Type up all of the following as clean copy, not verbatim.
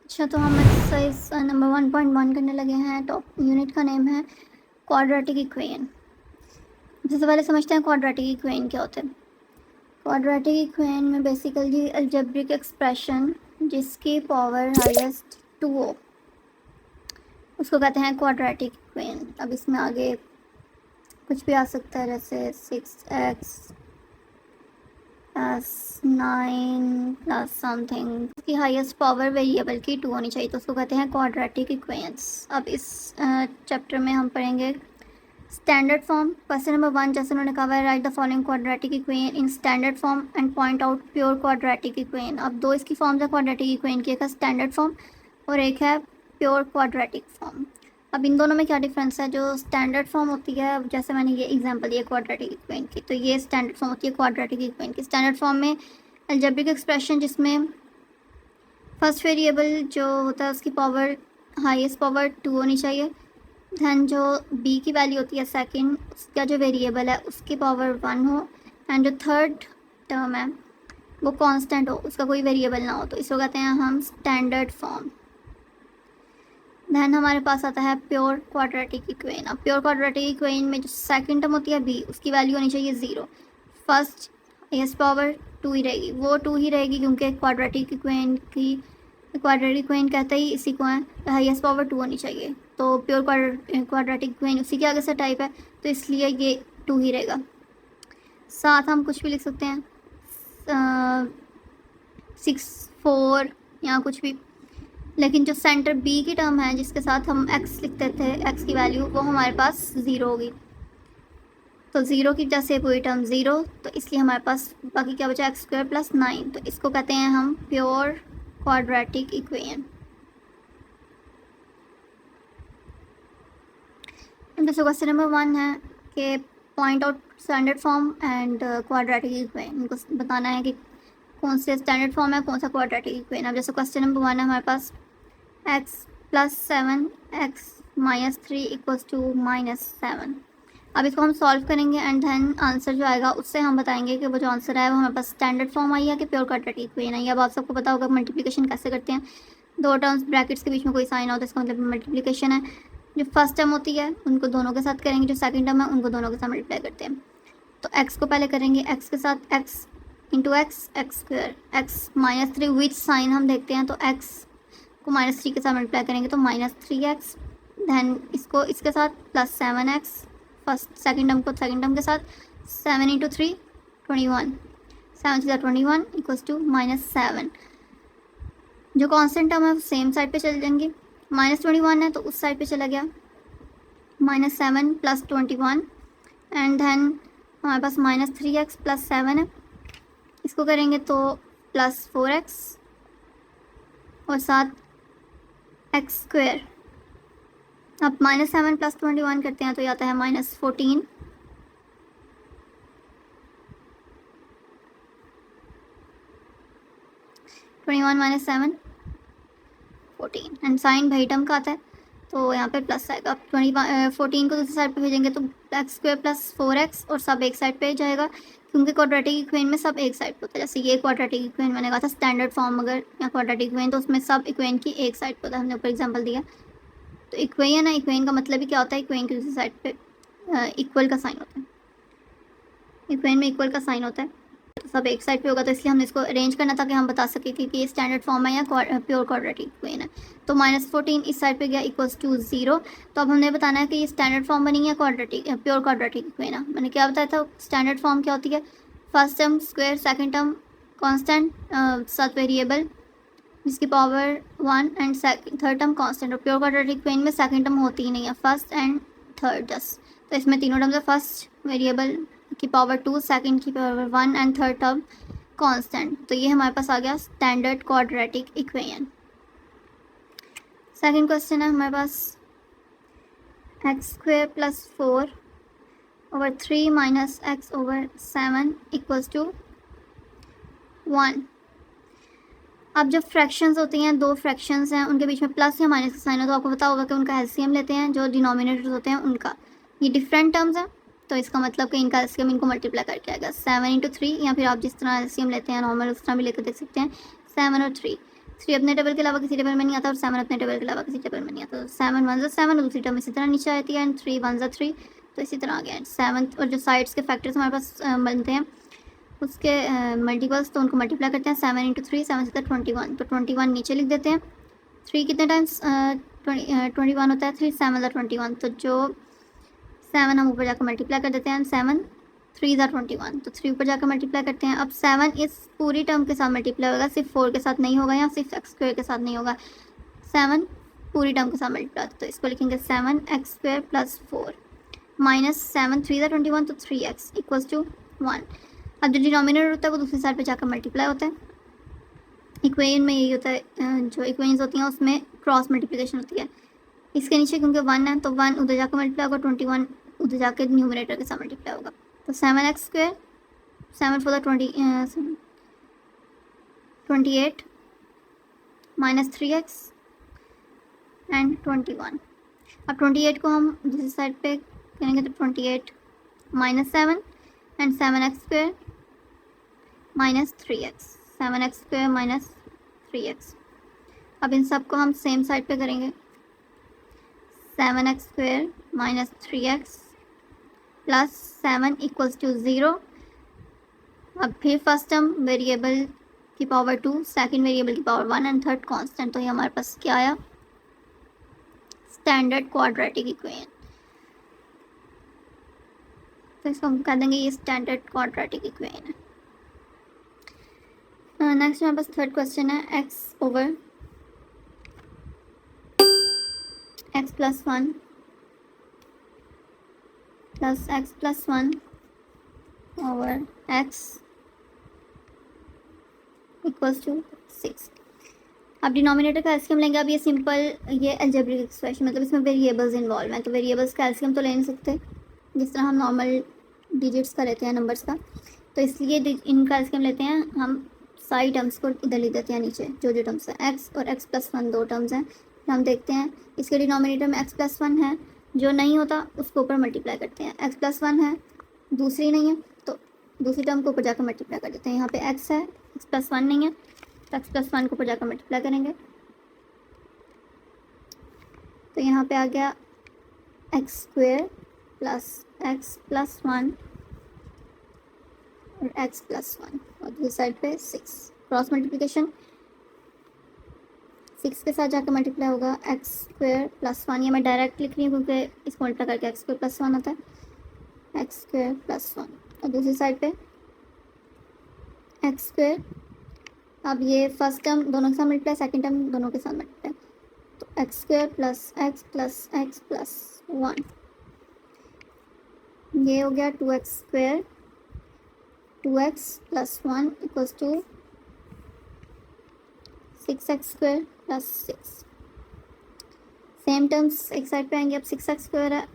अच्छा, तो हम एक्सरसाइज नंबर 1.1 करने लगे हैं। टॉप यूनिट का नेम है क्वाड्रेटिक इक्वेशन। सबसे पहले समझते हैं क्वाड्रेटिक इक्वेशन क्या होता है। क्वाड्रेटिक इक्वेशन में बेसिकली अलजेब्रिक एक्सप्रेशन जिसकी पावर हाईएस्ट 2 हो उसको कहते हैं क्वाड्रेटिक इक्वेशन। अब इसमें आगे कुछ भी आ सकता है, जैसे 6x प्लस 9 प्लस समथिंग। इसकी हाईएस्ट पावर वेरिएबल की 2 होनी चाहिए, तो उसको कहते हैं क्वाड्रेटिक इक्वेशंस। अब इस चैप्टर में हम पढ़ेंगे स्टैंडर्ड फॉर्म। क्वेश्चन नंबर 1 जैसे उन्होंने कहा है, right the following quadratic equation in standard form and point out pure quadratic equation. अब दो इसकी फॉर्म्स है क्वाड्रेटिक इक्वेशन की, एक है स्टैंडर्ड फॉर्म और एक है प्योर क्वाड्रेटिक फॉर्म। अब इन दोनों में क्या डिफरेंस है? जो स्टैंडर्ड फॉर्म होती है, जैसे मैंने ये एग्जांपल दिया क्वाड्रेटिक इक्वेशन की, तो ये स्टैंडर्ड फॉर्म होती है क्वाड्रेटिक इक्वेशन की। स्टैंडर्ड फॉर्म में अलजेब्रिक एक्सप्रेशन जिसमें फर्स्ट वेरिएबल जो होता है उसकी पावर हाईएस्ट पावर 2 होनी चाहिए। दैन जो b की वैल्यू होती है सेकंड, उसका जो वेरिएबल है उसकी पावर 1 हो, एंड जो थर्ड टर्म है वो कांस्टेंट हो, उसका कोई वेरिएबल ना हो, तो इसको कहते हैं हम स्टैंडर्ड फॉर्म। दैन हमारे पास आता है प्योर क्वाड्रेटिक इक्वेशन। अब प्योर क्वाड्रेटिक इक्वेशन में जो सेकंड टर्म होती है b, उसकी वैल्यू होनी चाहिए 0। फर्स्ट हाईएस्ट पावर 2 ही रहेगी, वो 2 ही रहेगी क्योंकि क्वाड्रेटिक इक्वेशन की क्वाड्रेटिक इक्वेशन कहता ही इसी को है, हाईएस्ट पावर 2 होनी चाहिए। तो प्योर क्वाड्रेटिक इक्वेशन उसी के आगे से टाइप है, तो इसलिए ये 2 ही रहेगा। साथ हम कुछ भी लिख सकते हैं, 6 4 या कुछ भी, लेकिन जो सेंटर बी की टर्म है जिसके साथ हम x लिखते थे, x की वैल्यू, वो हमारे पास 0 होगी। तो 0 की वजह से पूरी टर्म 0, तो इसलिए हमारे पास बाकी क्या बचा, x² + 9। तो इसको कहते हैं हम प्योर क्वाड्रेटिक इक्वेशन। जैसे क्वेश्चन नंबर 1 है कि point out standard form and quadratic equation. इनको बताना है कि कौन से स्टैंडर्ड फॉर्म है, कौन सा क्वाड्रेटिक इक्वेशन। अब जैसे क्वेश्चन नंबर 1 है हमारे पास x + 7 x - 3 = -7। अब इसको हम सॉल्व करेंगे एंड देन आंसर जो आएगा उससे हम बताएंगे कि वो जो आंसर है वो हमारे पास स्टैंडर्ड फॉर्म आई है कि प्योर क्वाड्रेटिक इक्वेशन आई है। अब आप सबको पता होगा मल्टीप्लिकेशन कैसे करते हैं। दो टर्म्स ब्रैकेट्स के बीच में कोई साइन हो तो इसका मतलब मल्टीप्लिकेशन है। जो फर्स्ट टर्म होती है उनको दोनों के साथ करेंगे, जो सेकंड टर्म है उनको दोनों के साथ मल्टीप्लाई करते हैं। तो x को पहले करेंगे x के साथ x × x² x - 3 which sign हम देखते हैं, तो x को -3 के साथ मल्टीप्लाई करेंगे तो -3x। दैन इसको इसके साथ +7x, फर्स्ट सेकंड टर्म को सेकंड टर्म के साथ 7 × 3 21, 7 × 21 = -7। जो कांस्टेंट टर्म है वो सेम साइड पे चल जाएंगे, -21 है तो उस साइड पे चला गया, -7 + 21, एंड देन हमारे पास -3x + 7 है। इसको करेंगे तो +4x और साथ x²। अब -7 + 21 करते हैं तो ये आता है -14। -21 - 7 14, एंड साइन भाई टर्म का आता है तो यहाँ पे प्लस आएगा। अब 14 को दूसरी साइड पे भेजेंगे तो x² + 4x और सब एक साइड पे जाएगा, क्योंकि क्वाड्रेटिक इक्वेशन में सब एक साइड पे होता है। जैसे ये क्वाड्रेटिक इक्वेशन मैंने कहा था स्टैंडर्ड फॉर्म, अगर या क्वाड्रेटिक इक्वेशन तो उसमें सब इक्वेशन की एक साइड पे होता है, हमने ऊपर एग्जाम्पल दिया। तो इक्वेशन है, इक्वेशन का मतलब ही क्या होता है, इक्वेशन की दूसरी साइड पे इक्वल का साइन होता है। इक्वेशन में इक्वल का साइन होता है तो सब एक साइड पे होगा, तो इसलिए हमने इसको अरेंज करना था कि हम बता सकें कि ये स्टैंडर्ड फॉर्म है या प्योर क्वाड्रेटिक इक्वेशन है। तो -14 इस साइड पे गया = 0। तो अब हमने बताना है कि ये स्टैंडर्ड फॉर्म बनी है क्वाड्रेटिक प्योर क्वाड्रेटिक इक्वेशन। मैंने क्या बताया था, स्टैंडर्ड फॉर्म क्या होती है, first term square, second term constant, साथ वेरिएबल जिसकी power 1, and third term constant. और प्योर क्वाड्रेटिक इक्वेशन में सेकंड टर्म होती ही नहीं है, फर्स्ट एंड थर्ड जस्ट। तो इसमें तीनों टर्म्स है, फर्स्ट वेरिएबल की पावर 2, सेकंड की power 1 and third term constant. तो ये हमारे पास आ गया standard quadratic equation. Second question है हमारे पास x² + 4/3 - x/7 = 1। अब जब फ्रैक्शंस होती हैं, दो फ्रैक्शंस हैं, उनके बीच में प्लस या माइनस का साइन हो तो आपको पता होगा कि उनका एलसीएम लेते हैं, जो डिनोमिनेटर्स होते हैं उनका। ये डिफरेंट टर्म्स हैं तो इसका मतलब कि इनका एलसीएम इनको मल्टीप्लाई करके आएगा 7 × 3, या फिर आप जिस तरह एलसीएम लेते हैं नॉर्मल उस तरह भी लेकर देख सकते हैं 7 और 3। 3 अपने टेबल के अलावा किसी टेबल में नहीं आता और 7 अपने टेबल के अलावा किसी टेबल में नहीं आता। तो 7 1 7 और दूसरी टर्म इसी तरह नीचे आती है एंड 3 1 3, तो इसी तरह आ गया। 7 और जो साइड्स के फैक्टर्स हमारे पास बनते हैं उसके मल्टीपल्स, तो उनको मल्टीप्लाई करते हैं। 7 × 3 7 से 21, तो 21 नीचे लिख देते हैं। 3 कितने टाइम्स 21 होता है? 3 7 21, तो जो 7 हम ऊपर जाकर मल्टीप्लाई कर देते हैं। 7 3 21, तो 3 ऊपर जाकर मल्टीप्लाई करते हैं। अब 7 इस पूरी टर्म के साथ मल्टीप्लाई होगा, सिर्फ 4 के साथ नहीं होगा या सिर्फ एक्स स्क्वायर के साथ नहीं होगा। 7 पूरी टर्म के साथ मल्टीप्लाई, तो इसको लिखेंगे 7x² + 4 माइनस 7 3 21, तो 3x = 1। अब जो डिनोमिनेटर होता है वो दूसरी साइड पे जाकर मल्टीप्लाई होता है। इक्वेशन में यही होता है, जो इक्वेशंस होती हैं उसमें क्रॉस मल्टीप्लिकेशन होती है। इसके नीचे क्योंकि 1 है तो 1 उधर जाकर मल्टीप्लाई होगा, 21 उधर जाकर न्यूमरेटर के साथ मल्टीप्लाई होगा। तो 7x² 7 4 28 माइनस 3x एंड 21। अब 28 को हम दूसरी साइड पे करेंगे तो 28 minus 7 and 7x² minus 3x, 7x² minus 3x। अब इन सब को हम सेम साइड पे करेंगे। 7x² minus 3x plus 7 = 0। अब फिर फर्स्ट टर्म वेरिएबल की पावर 2, सेकंड वेरिएबल की पावर 1 एंड थर्ड कांस्टेंट, तो ये हमारे पास क्या आया? Standard quadratic equation. तो इसको हम कह देंगे ये स्टैंडर्ड क्वाड्रेटिक इक्वेशन है। नेक्स्ट हमारे पास थर्ड क्वेश्चन है x/(x + 1 + x + 1 / x = 6। अब डिनोमिनेटर का एलसीएम लेंगे। अब ये सिंपल, ये अलजेब्रिक एक्सप्रेशन, मतलब इसमें वेरिएबल्स इन्वॉल्व हैं, तो वेरिएबल्स का एलसीएम तो ले नहीं सकते जिस तरह हम नॉर्मल डिजिट्स का लेते हैं नंबर्स का, तो इसलिए इनका एलसीएम लेते हैं हम। सारी टर्म्स को इधर लिख देते हैं नीचे, जो टर्म्स हैं x और x + 1 दो टर्म्स हैं। फिर हम देखते हैं इसके डिनोमिनेटर में x + 1 है, जो नहीं होता उसको ऊपर मल्टीप्लाई करते हैं। x + 1 है, दूसरी नहीं है तो दूसरी टर्म को ऊपर जाकर मल्टीप्लाई कर देते हैं। यहाँ पे x है, x + 1 नहीं है, तो x + 1 को ऊपर जाकर मल्टीप्लाई करेंगे, तो यहाँ पे आ गया x² + x + 1 और x + 1 और दूसरी साइड पे 6। क्रॉस मल्टीप्लिकेशन 6 के साथ जाकर मल्टीप्लाई होगा। x² + 1, ये मैं डायरेक्ट लिख रही हूँ क्योंकि इसको मल्टीप्लाई करके x² + 1 आता है। x² + 1 और दूसरी साइड पे x²। अब ये फर्स्ट टर्म दोनों के साथ मल्टीप्लाई, सेकंड टर्म दोनों के साथ मल्टीप्लाई, तो x² + x + x + 1, ये हो गया 2x²। 2x + 1 = 6x² + 6। Same terms एक साइड पे आएंगे। अब 6x² है,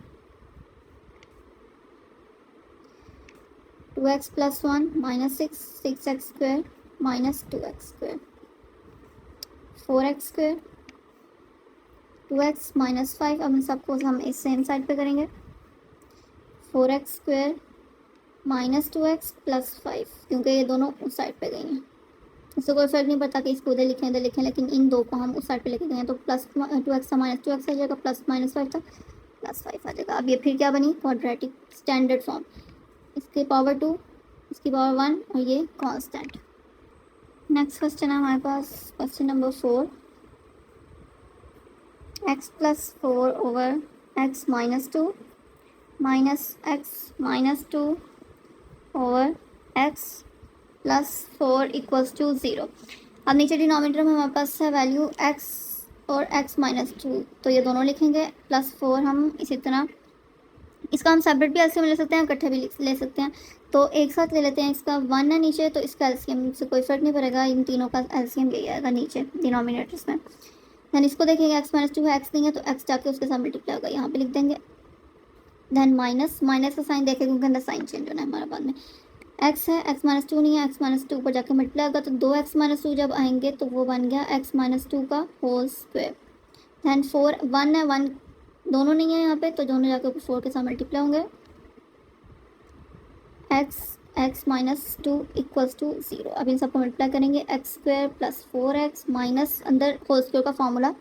2x + 1 -6 6x² - 2x²। 4x², 2x - 5। अब इन सबको हम इस सेम साइड पे करेंगे। 4x² - 2x + 5, क्योंकि ये दोनों उस साइड पे गई हैं, इससे कोई फर्क नहीं पड़ता कि इसको उधर लिखें इधर लिखें, लेकिन इन दो को हम उस साइड पे लेके गए हैं, तो प्लस 2x - 2x आ जाएगा, प्लस -5 था +5 आ जाएगा। अब ये फिर क्या बनी? Quadratic standard form. इसकी पावर 2, इसकी पावर 1 और ये कांस्टेंट। नेक्स्ट क्वेश्चन है हमारे पास, question number 4। x + 4 / x - 2 -x - 2 / x + 4 = 0। अब नीचे डिनोमिनेटर में हमारे पास है वैल्यू x और x - 2, तो ये दोनों लिखेंगे। +4 हम इसी तरह, इसका हम सेपरेट भी एलसीएम ले सकते हैं, इकट्ठे भी ले सकते हैं, तो एक साथ ले लेते हैं। इसका 1 है नीचे, तो इसका एलसीएम से कोई फर्क नहीं पड़ेगा, इन तीनों का एलसीएम यही आएगा नीचे डिनोमिनेटर्स में। दैन इसको देखेंगे, x - 2 है, x नहीं है तो x जाके उसके साथ मल्टीप्लाई होगा, यहाँ पे लिख देंगे। दैन माइनस का साइन देखेंगे क्योंकि अंदर साइन चेंज होना है हमारा बाद में। x है, x - 2 नहीं है, x - 2 ऊपर जाके मल्टीप्लाई होगा, तो 2x - 2 जब आएंगे तो वो बन गया x - 2 का होल स्क्वायर। दैन 4 1 है, 1 दोनों नहीं है यहाँ पे, तो दोनों जाके 4 के साथ मल्टीप्लाई होंगे। x x minus two equals to zero. अब इन सबको मल्टीप्लाई करेंगे, x square plus 4x minus अंदर होल स्क्वायर का फॉर्मूला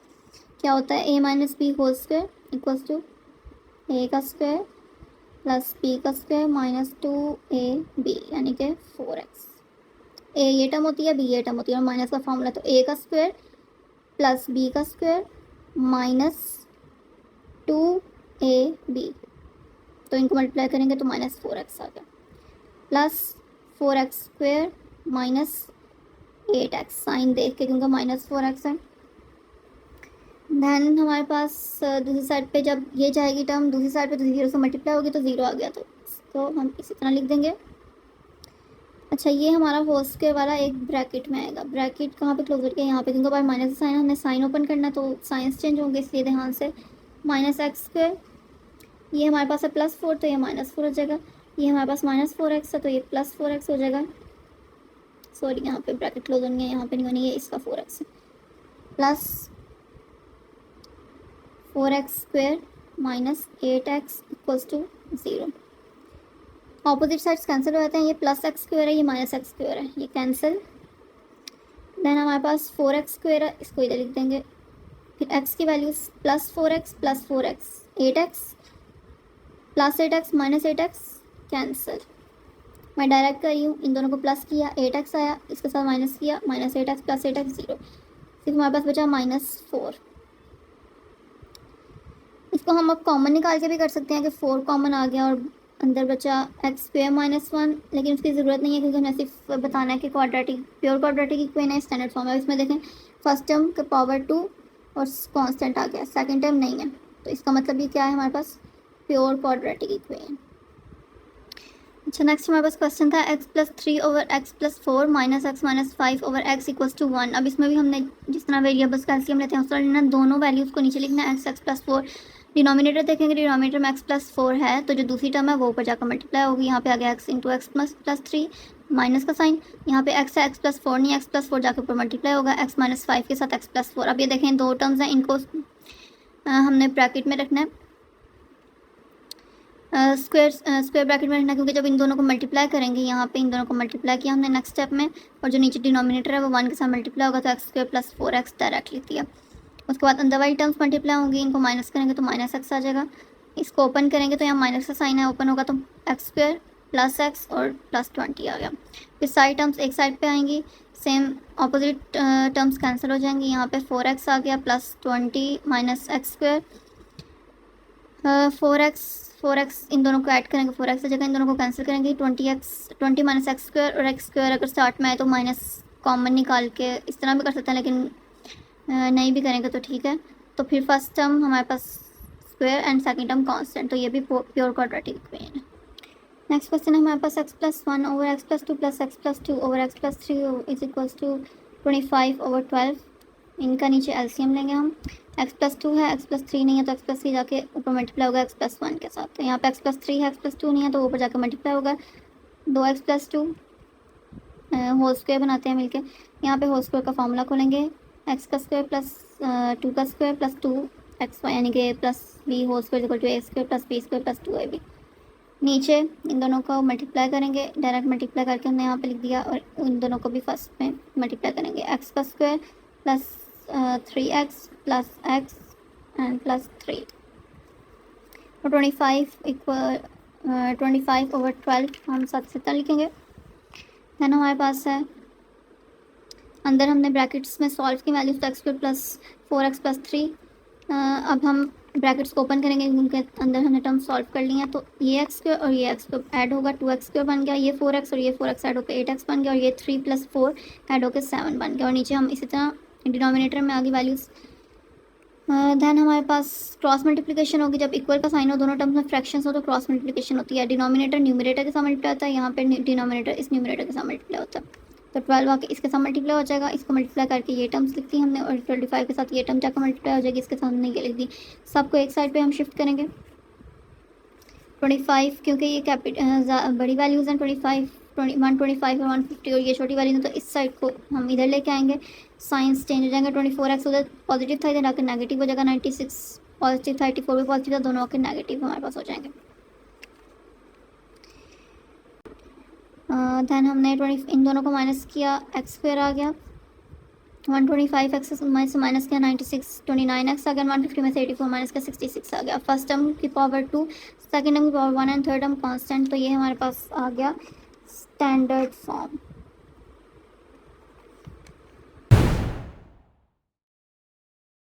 क्या होता है, a minus b whole square equals to a का स्क्वायर प्लस b का स्क्वायर माइनस 2ab यानी कि 4x। a ये टर्म होती है, b ये टर्म होती है और माइनस का फॉर्मूला, तो a का स्क्वायर प्लस b का स्क्वायर माइनस 2ab, तो इनको मल्टीप्लाई करेंगे तो माइनस 4x आ गया, plus 4x square minus 8x, sign देख के क्योंकि माइनस 4x है। देन हमारे पास दूसरी साइड पे जब ये जाएगी टर्म दूसरी साइड पे तो जीरो से मल्टीप्लाई होगी तो ज़ीरो आ गया, तो हम इसी तरह लिख देंगे। अच्छा, ये हमारा होल स्क्वायर वाला एक ब्रैकेट में आएगा, ब्रैकेट कहाँ पे क्लोज करके यहाँ पे, क्योंकि बार माइनस साइन हमने साइन ओपन करना तो साइंस चेंज होंगे, इसलिए ध्यान से माइनस एक्स स्क्वायर, ये हमारे पास है प्लस 4 तो ये माइनस 4 हो जाएगा, ये हमारे पास माइनस 4x है तो ये प्लस 4x हो जाएगा। सॉरी, यहाँ पे ब्रैकेट क्लोज होनी है, यहाँ पे नहीं होनी है, इसका 4x है, plus 4x square minus 8x equals to zero. Opposite sides cancel हो जाते हैं, ये प्लस एक्स स्क्वायर है, ये माइनस एक्स स्क्वायर है, ये कैंसिल। देन हमारे पास 4x स्क्वायर है, इसको इधर लिख देंगे, फिर x की values plus 4x 8x plus 8x minus 8x cancel. मैं डायरेक्ट कर रही हूँ, इन दोनों को प्लस किया 8x आया, इसके साथ माइनस किया minus 8x plus 8x zero, सिर्फ हमारे पास बचा -4। इसको हम अब कॉमन निकाल के भी कर सकते हैं कि 4 कॉमन आ गया और अंदर बचा एक्स स्क्वायर -1, लेकिन उसकी ज़रूरत नहीं है क्योंकि हमें सिर्फ बताना है कि क्वाड्रेटिक प्योर क्वाड्रेटिक इक्वेशन है, स्टैंडर्ड फॉर्म है। इसमें देखें फर्स्ट टर्म का पावर 2 और कांस्टेंट आ गया, सेकंड टर्म नहीं है, तो इसका मतलब ये क्या है हमारे पास प्योर क्वाड्रेटिक इक्वेशन। अच्छा, नेक्स्ट हमारे पास क्वेश्चन था x plus 3 over x plus 4 minus x minus 5 over x equals to 1। अब इसमें भी हमने जिस तरह वेरिएबल्स का एलसीएम लेते हैं उस तरह लेना, दोनों वैल्यूज़ को नीचे लिखना है, x प्लस 4, डिनोमिनेटर देखेंगे डिनोमिनेटर में x प्लस 4 है तो जो दूसरी टर्म है वो ऊपर जाकर मल्टीप्लाई होगी, यहाँ पे आ गया x into x plus 3 minus का साइन, यहाँ पे x है x प्लस 4 नहीं, x प्लस 4 जाकर ऊपर मल्टीप्लाई होगा x माइनस 5 के साथ x प्लस 4। अब ये देखें दो टर्म्स हैं, इनको हमने ब्रैकेट में रखना है, स्क्वायर ब्रैकेट में रखना, क्योंकि जब इन दोनों को मल्टीप्लाई करेंगे, यहाँ पे इन दोनों को मल्टीप्लाई किया हमने नेक्स्ट स्टेप में, और जो नीचे डिनोमिनेटर है वो 1 के साथ मल्टीप्लाई होगा, तो x square plus 4x direct लिख दिया। उसके बाद अंदर वाली टर्म्स मल्टीप्लाई होंगी, इनको माइनस करेंगे तो माइनस एक्स आ जाएगा, इसको ओपन करेंगे तो यहाँ माइनस का साइन है, ओपन होगा तो एक्स स्क्वायर प्लस एक्स और प्लस 20 आ गया। फिर सारी टर्म्स एक साइड पे आएंगी, सेम ऑपोजिट टर्म्स कैंसिल हो जाएंगी, यहाँ पे 4x आ गया plus 20 minus x square, 4x इन दोनों को ऐड करेंगे, 4x की जगह इन दोनों को कैंसिल करेंगे, 20 माइनस एक्स स्क्वायर, और एक्स स्क्वायर अगर स्टार्ट में आए तो माइनस कॉमन निकाल के इस तरह भी कर सकते हैं, लेकिन नहीं भी करेंगे तो ठीक है। तो फिर फर्स्ट टर्म हमारे पास square and second term constant, तो ये भी प्योर क्वाड्रेटिक इक्वेशन है। नेक्स्ट क्वेश्चन है हमारे पास x plus 1 over x plus 2 plus x plus 2 over x plus 3 is equals to 25 over 12। इनका नीचे एलसीएम लेंगे हम, x प्लस 2 है, x प्लस 3 नहीं है तो x प्लस 3 जाके ऊपर मल्टीप्लाई होगा x प्लस 1 के साथ, तो यहाँ पे x प्लस 3 है, x प्लस 2 नहीं है तो ऊपर जाकर मल्टीप्लाई होगा, 2x प्लस 2 होल स्क्वायर बनाते हैं मिलके, यहाँ पे होल स्क्वायर का फॉर्मूला खोलेंगे, x का स्क्वायर प्लस 2 का स्क्वायर प्लस 2x यानी कि plus b whole square equal to a square plus b square plus 2ab। नीचे इन दोनों को मल्टीप्लाई करेंगे, डायरेक्ट मल्टीप्लाई करके हमने यहाँ पे लिख दिया, और इन दोनों को भी फर्स्ट में मल्टीप्लाई करेंगे, x का square plus 3x plus x and plus 3, और 25 ओवर 12 हम 70 लिखेंगे। देन हमारे पास है अंदर हमने ब्रैकेट्स में सॉल्व की वैल्यूज तो x square plus 4x plus 3, अब हम ब्रैकेट्स को ओपन करेंगे, उनके अंदर हमने टर्म सॉल्व कर लिए हैं, तो ये एक्स स्क्वायर और ये एक्स स्क्वायर ऐड होगा, 2x स्क्वायर बन गया, ये 4x और ये 4x ऐड होकर 8x बन गया, और ये 3 प्लस 4 ऐड होकर 7 बन गया, और नीचे हम इसी तरह डिनोमिनेटर में आगे वैल्यूज़। देन हमारे पास क्रॉस मल्टीप्लिकेशन होगी, जब इक्वल का साइन हो दोनों टर्म्स में फ्रैक्शंस हो तो क्रॉस मल्टीप्लिकेशन होती है, डिनोमिनेटर न्यूमरेटर के साथ मल्टीप्लाई होता है, यहाँ पे डिनोमिनेटर इस न्यूमरेटर के साथ मल्टीप्लाई होता है, तो 12 आके इसके साथ मल्टीप्लाई हो जाएगा, इसको मल्टीप्लाई करके ये टर्म्स लिखती हमने, और 25 के साथ ये टर्म जाकर मल्टीप्लाई हो जाएगी, इसके साथ हमने ये लिख दी। सबको एक साइड पे हम शिफ्ट करेंगे, 25 क्योंकि ये बड़ी वैल्यूज़ हैं, 125 और 150, और ये छोटी वैल्यूज हैं, तो इस साइड को हम इधर लेके आएंगे, साइंस चेंज हो जाएंगे, 24x उधर पॉजिटिव था, इधर आकर नेगेटिव हो जाएगा, 96 पॉजिटिव था, 84 भी पॉजिटिव था, दोनों आकर नेगेटिव हमारे पास हो जाएंगे। देन हमने 20 इन दोनों को माइनस किया, एक्स स्क्वायर आ गया, 125 एक्स माइनस किया 96, 29 एक्स आ गया, 150 में से 84 माइनस किया 66 आ गया। फर्स्ट टर्म की पावर 2, सेकेंड टर्म की power 1 and third term constant. तो ये हमारे पास आ गया स्टैंडर्ड फॉर्म।